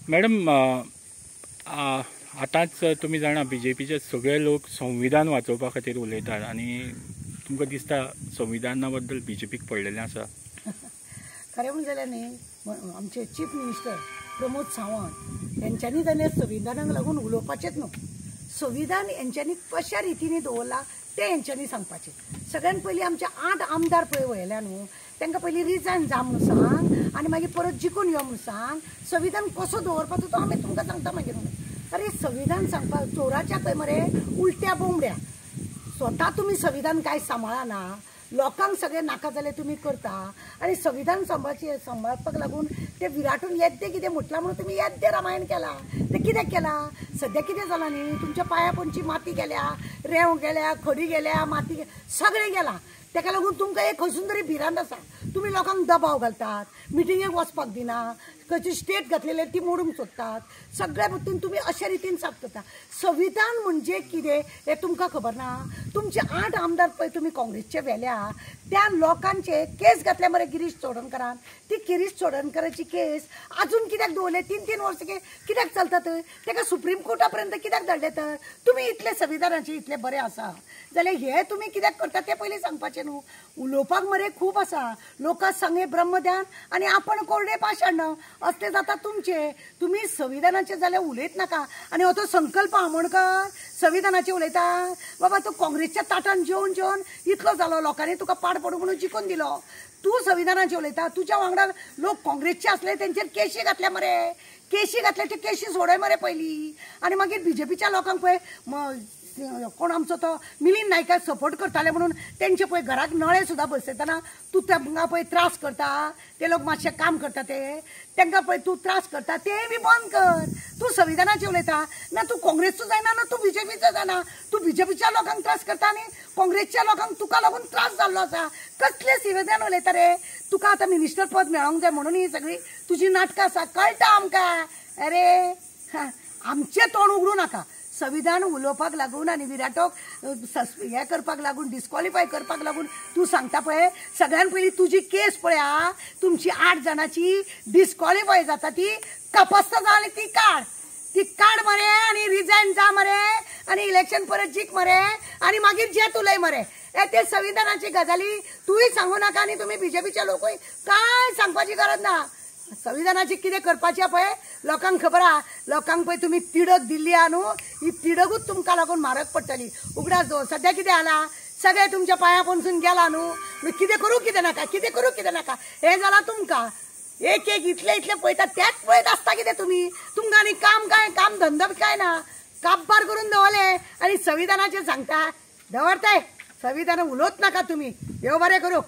Madam आतांच तुम्ही जाणा BJPचे सगळे लोक संविधान वाचोवपा खातीर उलयतात आनी तुमकां दिसता संविधाना बद्दल BJPक पडलेलें आसा? खरें म्हणलें जाल्यार न्ही आमचे चीफ मिनिस्टर प्रमोद सावंत यांच्यांनी जाल्यार संविधानाक लागून उलोवपाचेंच न्हू. संविधान यांच्यांनी कशा रितीने दवरला ते यांच्यांनी सांगपाचें. सगळ्यात पयलीं आमचे 8 आमदार पळय वयल्या न्हू तांकां पयलीं रिजायन जा म्हणून सांग आनी मागीर परत जिखून यो म्हणून सांग. संविधान कसो दवरपाचो तो आमी तुमकां सांगता मागीर म्हणून. अरे संविधान सांगपा चोराच्या पळय मरे उलट्या बोंबड्या. स्वता तुम्ही संविधान काय सांबाळना, लोकांक सगळे नाका जाल्यार तुम्ही करता आनी संविधान सांबाळपाक लागून ते विराटून येद्दे कितें म्हटलां म्हणून तुम्ही येद्दे रामायण केला. ते कित्याक केला? सद्या कितें जालां न्ही तुमच्या पांया पोंदची माती गेल्या, रेंव गेल्या, खडी गेल्या, माती सगळें गेलां. ताका लागून तुमकां एक खंयसून तरी भिरांत आसा. तुम्ही लोकांक दबाव घालतात, मिटिंगेक वचपाक दिना, खंयची स्टेट घातलेली ती मोडूंक सोदतात. सगळ्या बाबतींत तुम्ही अशा रितीन साफ करता. संविधान म्हणजे कितें हें तुमकां खबर ना. तुमचे 8 आमदार पळय तुम्ही काँग्रेसचे व्हेल्या त्या लोकांचे केस घातल्या मरे गिरीश चोडणकरान. ती गिरीश चोडणकराची केस अजून कित्याक दवरले? 3-3 वर्स कित्याक चलतात? ताका सुप्रीम कोर्टा पर्यंत कित्याक धाडले? तर तुम्ही इतले संविधानाचे इतले बरे आसा जाल्यार हे तुम्ही कित्याक करता ते पयलीं सांगपाचें न्हू. उलोवपाक मरे खूब आसा. लोकां सांगे ब्रह्मध्यान आनी आपण कोरडे पाषाण असले जाता तुमचे. तुम्ही संविधानाचे जाल्यार उलयत नाका आनी हो तो संकल्प आमोणकर संविधानाचे उलयता. बाबा तूं काँग्रेसच्या ताटान जेवन जेवन इतलो जालो, लोकांनी तुका पाड पडू म्हणून जिखून दिलो. तूं संविधानाचे उलयता. तुज्या वांगडा लोक काँग्रेसचे असले तेंचेर केशी घातल्या मरे. केशी घातल्या ते केशी सोडय मरे पयलीं. आनी मागीर BJPच्या लोकांक पळय कोण आमचो तो मिलिंद नायकाक सपोर्ट करताले म्हणून तेंचे पळय घराक नळे सुद्दां बसयतना तूं तांकां पळय त्रास करता. ते लोक मातशे काम करता ते तांकां पळय तूं त्रास करता ते बी बंद कर. तूं संविधानाचे उलयता ना. तूं काँग्रेसचो जायना ना तूं BJPचो जायना. तूं BJPच्या लोकांक त्रास करता आनी काँग्रेसच्या लोकांक तुका लागून त्रास जाल्लो आसा. कसले संविधान उलयता रे? तुका आतां मिनिस्टर पद मेळोंक जाय म्हणून ही सगळी तुजी नाटकां आसा कळटा आमकां. अरे आमचें तोंड उगडूं नाका. संविधान उलोवपाक लागून आनी विराटोक हे करपाक लागून डिस्क्वॉलिफाय करपाक लागून तूं सांगता पळय. सगळ्यान पयलीं तुजी केस पळया. तुमची 8 जाणांची डिस्क्वॉलिफाय जाता ती तपासता जाली ती काड मरे आनी रिजायन जा मरे आनी इलेक्शन परत जीख मरे आनी मागीर जेत उलय मरे. ते संविधानाची गजाली तूंय सांगू नाका आनी तुमी BJPचे लोकूय काय सांगपाची गरज ना. संविधानाची कितें करपाचें पळय लोकांक खबर आहा. लोकांक पळय तुमी तिडक दिल्ली आहा न्हू, ही तिडकूच तुमकां लागून म्हारग पडटली. उगडास दवर. सद्या कितें जाला? सगळे तुमच्या पांया पडसून गेला न्हू. कितें करूं कितें नाका, कितें करूं कितें नाका हें जालां तुमकां. एक इतले पळयता तेच पळयत आसता कितें तुमी? तुमकां आनी काम धंदो काय ना. काबार करून दवरले आनी संविधानाचें सांगता. दवरताय संविधान उलोवच नाका तुमी. देव बरें करूं.